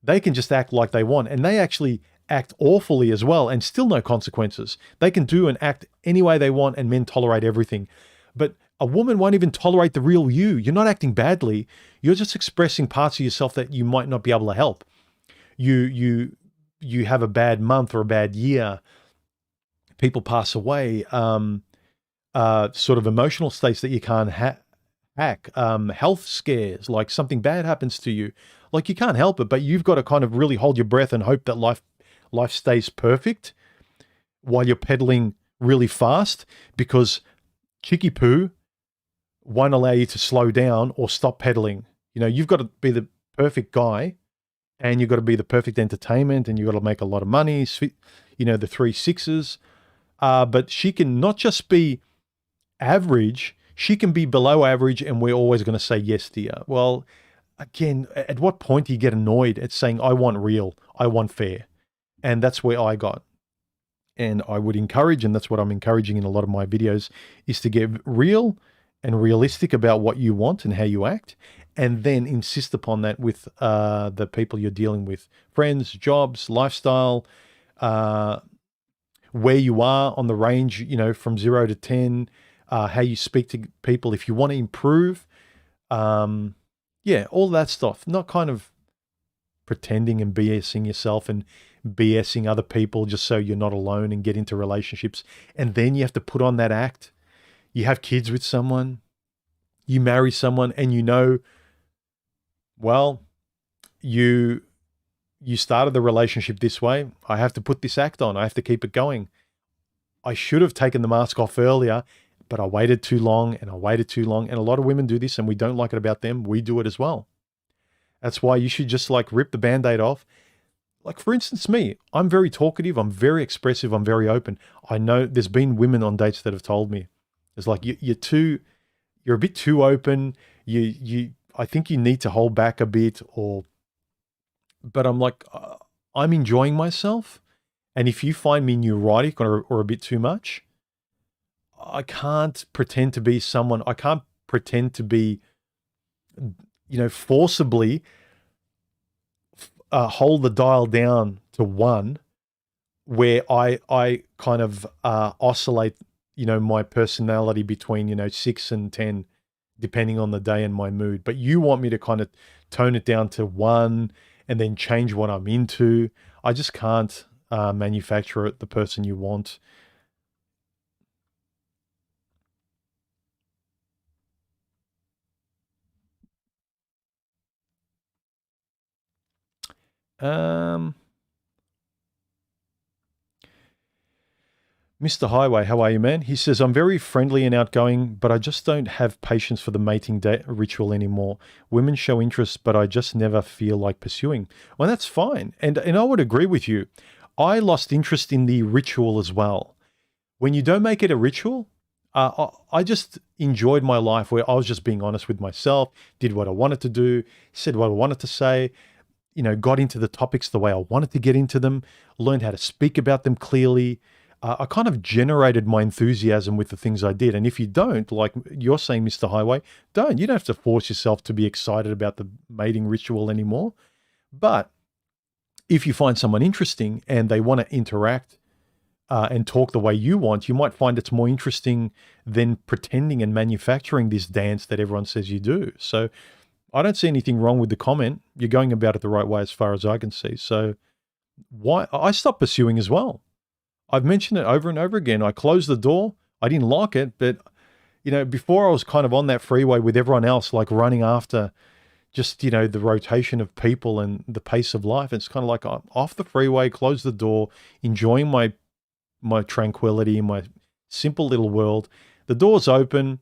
they can just act like they want, and they actually act awfully as well and still no consequences. They can do and act any way they want and men tolerate everything. But a woman won't even tolerate the real you. You're not acting badly. You're just expressing parts of yourself that you might not be able to help. You have a bad month or a bad year. People pass away. Sort of emotional states that you can't hack. Health scares, like something bad happens to you. Like you can't help it, but you've got to kind of really hold your breath and hope that life stays perfect while you're pedaling really fast, because chicky poo won't allow you to slow down or stop pedaling. You know, you've got to be the perfect guy and you've got to be the perfect entertainment and you've got to make a lot of money, you know, the 3 6s. But she can not just be average, she can be below average and we're always going to say yes, dear. Well, again, at what point do you get annoyed at saying, I want real, I want fair? And that's where I got. And I would encourage, and that's what I'm encouraging in a lot of my videos, is to get real and realistic about what you want and how you act, and then insist upon that with the people you're dealing with. Friends, jobs, lifestyle, where you are on the range, you know, from 0 to 10, how you speak to people. If you want to improve, yeah, all that stuff. Not kind of pretending and BSing yourself and BSing other people just so you're not alone and get into relationships. And then you have to put on that act. You have kids with someone, you marry someone, and you know, well, you started the relationship this way. I have to put this act on. I have to keep it going. I should have taken the mask off earlier, but I waited too long and I waited too long. And a lot of women do this and we don't like it about them. We do it as well. That's why you should just like rip the Band-Aid off. Like, for instance, me, I'm very talkative. I'm very expressive. I'm very open. I know there's been women on dates that have told me, it's like, you're a bit too open. I think you need to hold back a bit, but I'm like, I'm enjoying myself. And if you find me neurotic or a bit too much, I can't pretend to be someone. I can't pretend to be, you know, forcibly hold the dial down to 1 where I kind of oscillate, you know, my personality between, you know, 6 and 10, depending on the day and my mood. But you want me to kind of tone it down to 1 and then change what I'm into. I just can't manufacture it, the person you want. Mr. Highway, how are you, man? He says, I'm very friendly and outgoing, but I just don't have patience for the mating day ritual anymore. Women show interest, but I just never feel like pursuing. Well, that's fine. And I would agree with you. I lost interest in the ritual as well. When you don't make it a ritual, I just enjoyed my life where I was just being honest with myself, did what I wanted to do, said what I wanted to say, got into the topics the way I wanted to get into them, learned how to speak about them clearly. I kind of generated my enthusiasm with the things I did. And if you don't, like you're saying, Mr. Highway, don't. You don't have to force yourself to be excited about the mating ritual anymore. But if you find someone interesting and they want to interact and talk the way you want, you might find it's more interesting than pretending and manufacturing this dance that everyone says you do. So I don't see anything wrong with the comment. You're going about it the right way as far as I can see. So why I stopped pursuing as well. I've mentioned it over and over again. I closed the door. I didn't like it, but before I was kind of on that freeway with everyone else, like running after just, the rotation of people and the pace of life. It's kind of like I'm off the freeway, close the door, enjoying my tranquility in my simple little world. The door's open.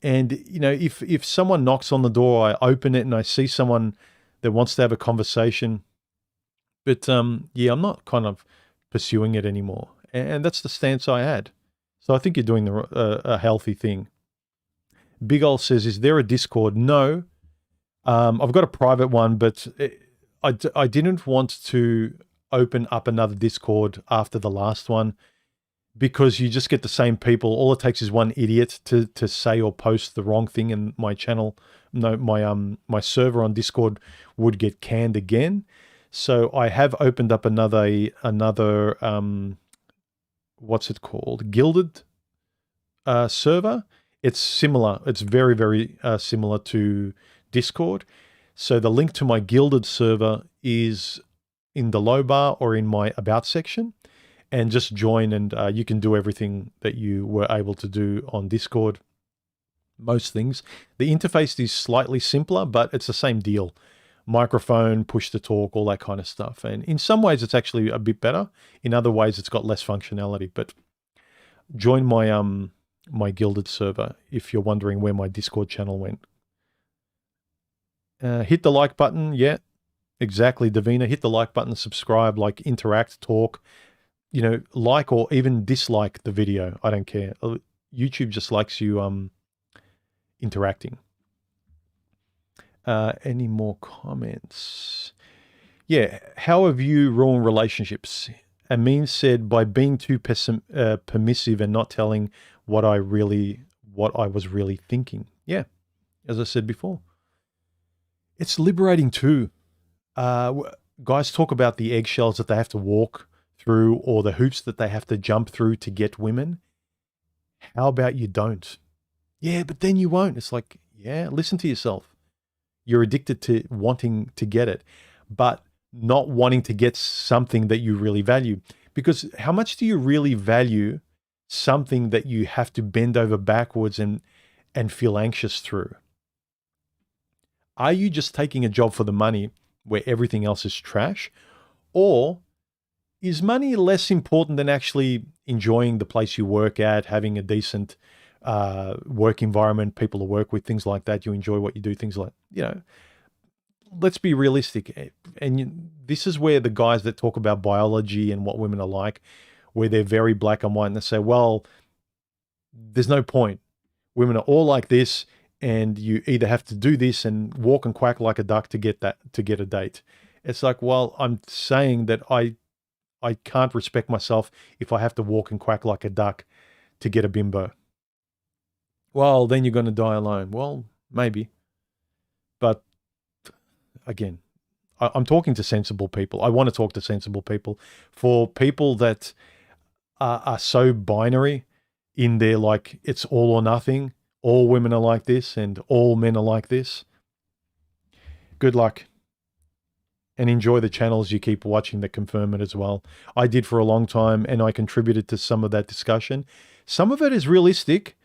And, if someone knocks on the door, I open it and I see someone that wants to have a conversation. But, I'm not kind of pursuing it anymore. And that's the stance I had. So I think you're doing a healthy thing. Big Ol says, is there a Discord? No. I've got a private one, but I didn't want to open up another Discord after the last one because you just get the same people. All it takes is one idiot to say or post the wrong thing, and my channel, no, my server on Discord would get canned again. So I have opened up another what's it called? Gilded server. It's similar. It's very, very similar to Discord. So the link to my Gilded server is in the low bar or in my About section. And just join and you can do everything that you were able to do on Discord. Most things. The interface is slightly simpler, but it's the same deal. Microphone, push to talk, all that kind of stuff. And in some ways, it's actually a bit better. In other ways, it's got less functionality. But join my my Gilded server if you're wondering where my Discord channel went. Hit the like button. Yeah, exactly, Davina. Hit the like button, subscribe, like interact, talk. Like or even dislike the video. I don't care. YouTube just likes you interacting. Any more comments? Yeah. How have you ruined relationships? Amin said, by being too permissive and not telling what I was really thinking. Yeah. As I said before. It's liberating too. Guys talk about the eggshells that they have to walk through or the hoops that they have to jump through to get women. How about you don't? Yeah, but then you won't. It's like, yeah, listen to yourself. You're addicted to wanting to get it, but not wanting to get something that you really value. Because how much do you really value something that you have to bend over backwards and feel anxious through? Are you just taking a job for the money where everything else is trash? Or is money less important than actually enjoying the place you work at, having a decent work environment, people to work with, things like that? You enjoy what you do, things like, let's be realistic. And this is where the guys that talk about biology and what women are like, where they're very black and white, and they say, well, there's no point. Women are all like this, and you either have to do this and walk and quack like a duck to get a date. It's like, well, I'm saying that I can't respect myself if I have to walk and quack like a duck to get a bimbo. Well, then you're going to die alone. Well, maybe. But again, I'm talking to sensible people. I want to talk to sensible people. For people that are so binary in their, like, it's all or nothing, all women are like this and all men are like this, good luck. And enjoy the channels you keep watching that confirm it as well. I did for a long time, and I contributed to some of that discussion. Some of it is realistic,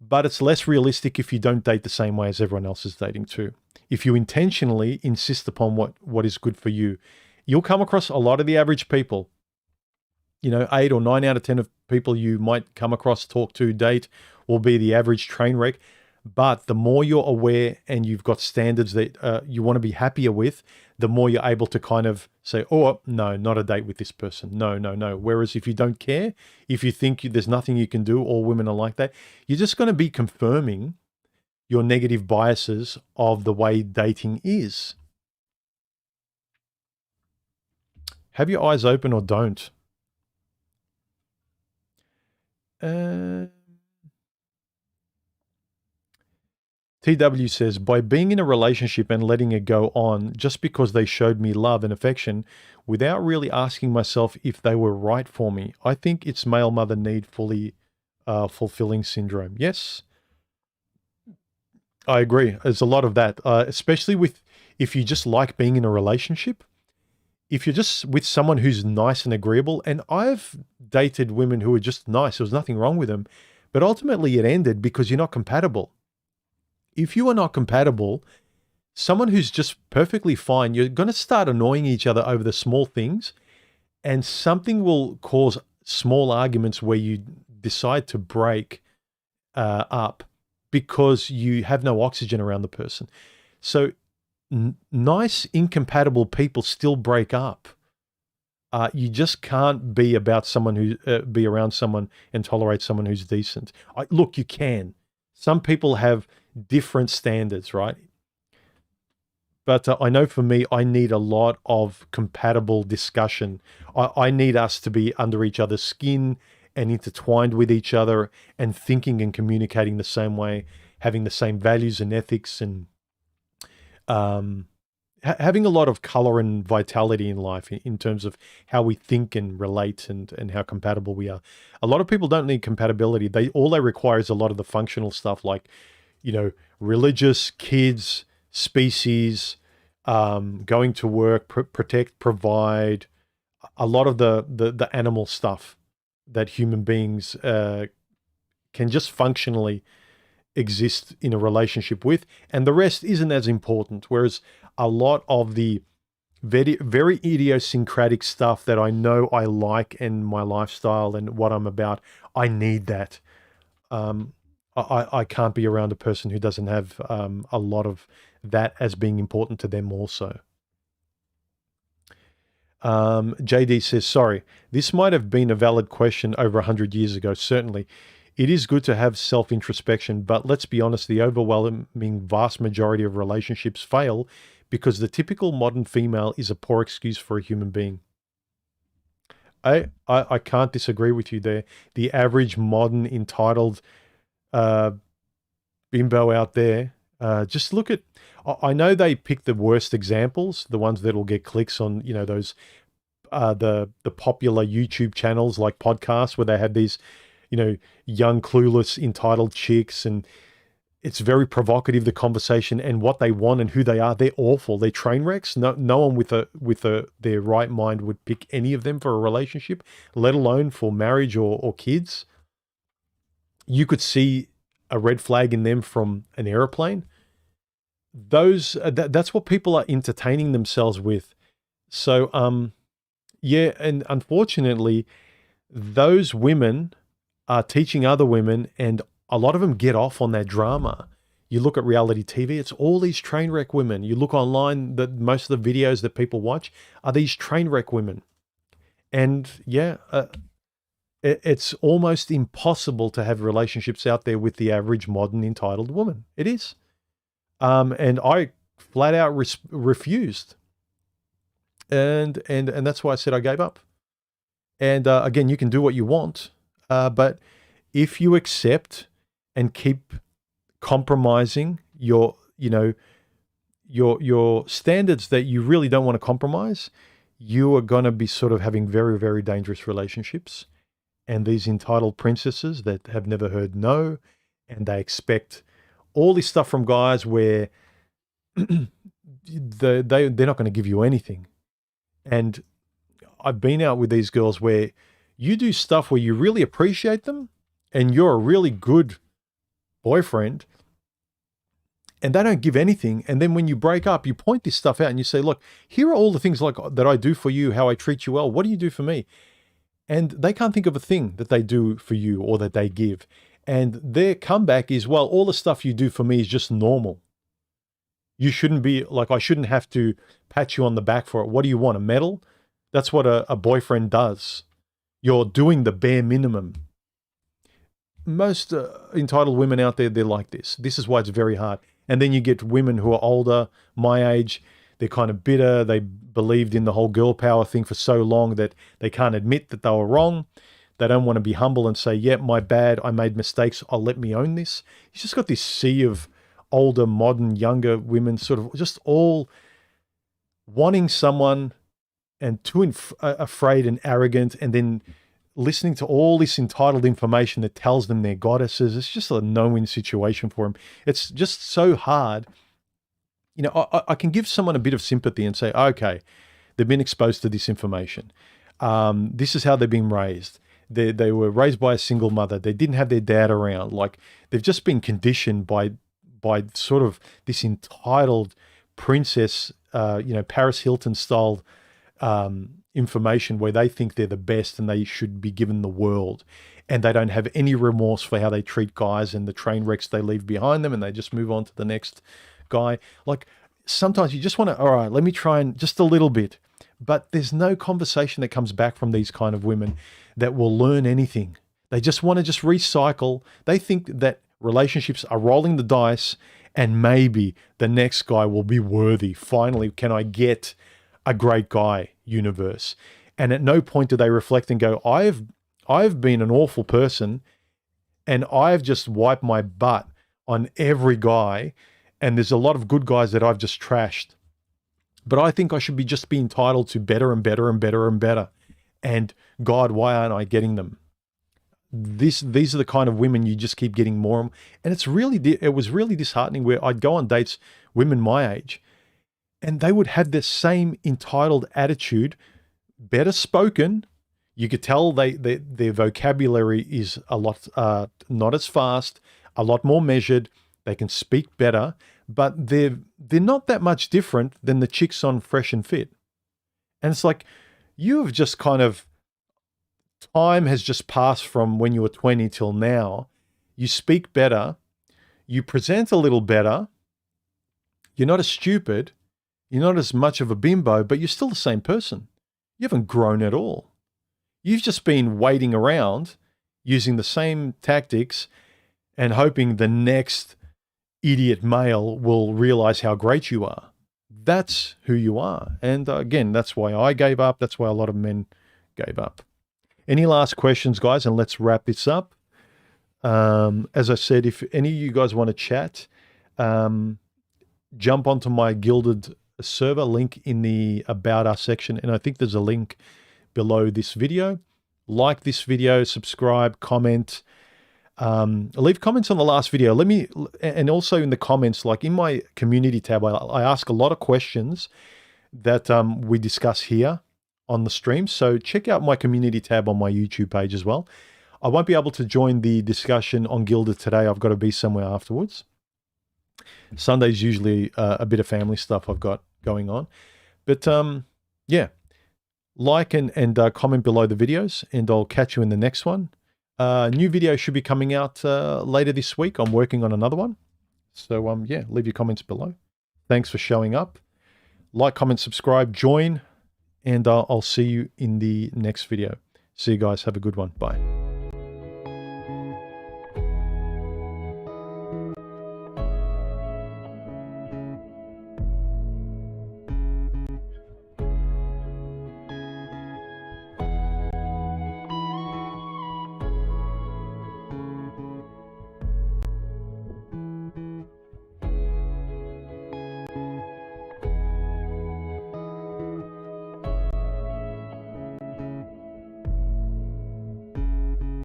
but it's less realistic if you don't date the same way as everyone else is dating too. If you intentionally insist upon what is good for you, you'll come across a lot of the average people. 8 or 9 out of 10 of people you might come across, talk to, date, will be the average train wreck. But the more you're aware and you've got standards that you want to be happier with, the more you're able to kind of say, oh, no, not a date with this person. No, no, no. Whereas if you don't care, if you think there's nothing you can do, all women are like that, you're just going to be confirming your negative biases of the way dating is. Have your eyes open or don't. TW says, by being in a relationship and letting it go on just because they showed me love and affection without really asking myself if they were right for me, I think it's male mother need fully fulfilling syndrome. Yes, I agree. There's a lot of that, especially with if you just like being in a relationship. If you're just with someone who's nice and agreeable, and I've dated women who are just nice, there was nothing wrong with them, but ultimately it ended because you're not compatible. If you are not compatible, someone who's just perfectly fine, you're going to start annoying each other over the small things, and something will cause small arguments where you decide to break up because you have no oxygen around the person. So nice, incompatible people still break up. You just can't be about someone who be around someone and tolerate someone who's decent. Look, you can. Some people have different standards, right? But I know for me, I need a lot of compatible discussion. I need us to be under each other's skin and intertwined with each other and thinking and communicating the same way, having the same values and ethics, and having a lot of color and vitality in life in terms of how we think and relate and how compatible we are. A lot of people don't need compatibility. All they require is a lot of the functional stuff, like, religious, kids, species, going to work, protect, provide, a lot of the animal stuff that human beings can just functionally exist in a relationship with, and the rest isn't as important. Whereas a lot of the very, very idiosyncratic stuff that I know I like and my lifestyle and what I'm about, I need that. I can't be around a person who doesn't have a lot of that as being important to them also. JD says, sorry, this might have been a valid question over 100 years ago. Certainly, it is good to have self-introspection, but let's be honest, the overwhelming vast majority of relationships fail because the typical modern female is a poor excuse for a human being. I can't disagree with you there. The average modern entitled bimbo out there, just look at, I know they pick the worst examples, the ones that will get clicks on, those, the popular YouTube channels like podcasts where they have these, young, clueless, entitled chicks, and it's very provocative, the conversation and what they want and who they are. They're awful. They're train wrecks. No one with their right mind would pick any of them for a relationship, let alone for marriage or kids. You could see a red flag in them from an airplane. That's what people are entertaining themselves with. So, yeah, and unfortunately, those women are teaching other women, and a lot of them get off on that drama. You look at reality TV, it's all these train wreck women. You look online, most of the videos that people watch are these train wreck women. And yeah, it's almost impossible to have relationships out there with the average modern entitled woman. It is. And I flat out refused. And that's why I said I gave up. And again, you can do what you want. But if you accept and keep compromising your standards that you really don't want to compromise, you are going to be sort of having very, very dangerous relationships. And these entitled princesses that have never heard no, and they expect all this stuff from guys where they're not going to give you anything. And I've been out with these girls where you do stuff where you really appreciate them and you're a really good boyfriend, and they don't give anything. And then when you break up, you point this stuff out and you say, look, here are all the things like that I do for you, how I treat you well. What do you do for me? And they can't think of a thing that they do for you or that they give. And their comeback is, well, all the stuff you do for me is just normal. You shouldn't be, like, I shouldn't have to pat you on the back for it. What do you want, a medal? That's what a boyfriend does. You're doing the bare minimum. Most entitled women out there, they're like this. This is why it's very hard. And then you get women who are older, my age, they're kind of bitter. They believed in the whole girl power thing for so long that they can't admit that they were wrong. They don't want to be humble and say, yeah, my bad, I made mistakes, I'll let me own this. He's just got this sea of older, modern, younger women sort of just all wanting someone and too afraid and arrogant, and then listening to all this entitled information that tells them they're goddesses. It's just a no-win situation for them. It's just so hard. You know, I can give someone a bit of sympathy and say, okay, they've been exposed to this information. This is how they've been raised. They were raised by a single mother. They didn't have their dad around. Like, they've just been conditioned by sort of this entitled princess, Paris Hilton style information where they think they're the best and they should be given the world. And they don't have any remorse for how they treat guys and the train wrecks they leave behind them, and they just move on to the next guy. Like, sometimes you just want to, all right, let me try and just a little bit. But there's no conversation that comes back from these kind of women that will learn anything. They just want to just recycle. They think that relationships are rolling the dice and maybe the next guy will be worthy. Finally, can I get a great guy universe? And at no point do they reflect and go, I've been an awful person and I've just wiped my butt on every guy, and there's a lot of good guys that I've just trashed. But I think I should just be entitled to better and better and better and better. And God, why aren't I getting them? These are the kind of women you just keep getting more. And it was really disheartening where I'd go on dates, women my age, and they would have this same entitled attitude, better spoken. You could tell their vocabulary is a lot, not as fast, a lot more measured. They can speak better, but they're not that much different than the chicks on Fresh and Fit. And it's like, you have just kind of, time has just passed from when you were 20 till now. You speak better, you present a little better, you're not as stupid, you're not as much of a bimbo, but you're still the same person. You haven't grown at all. You've just been waiting around using the same tactics and hoping the next idiot male will realize how great you are. That's who you are. And again, that's why I gave up. That's why a lot of men gave up. Any last questions, guys? And let's wrap this up. As I said, if any of you guys want to chat, jump onto my Gilded Server, link in the About Us section. And I think there's a link below this video. Like this video, subscribe, comment. Leave comments on the last video. And also in the comments, like in my community tab, I ask a lot of questions that we discuss here on the stream. So check out my community tab on my YouTube page as well. I won't be able to join the discussion on Gilded today. I've got to be somewhere afterwards. Sunday's usually a bit of family stuff I've got going on. But yeah, like and comment below the videos, and I'll catch you in the next one. New video should be coming out later this week. I'm working on another one. So yeah, leave your comments below. Thanks for showing up. Like, comment, subscribe, join, and I'll see you in the next video. See you guys. Have a good one. Bye.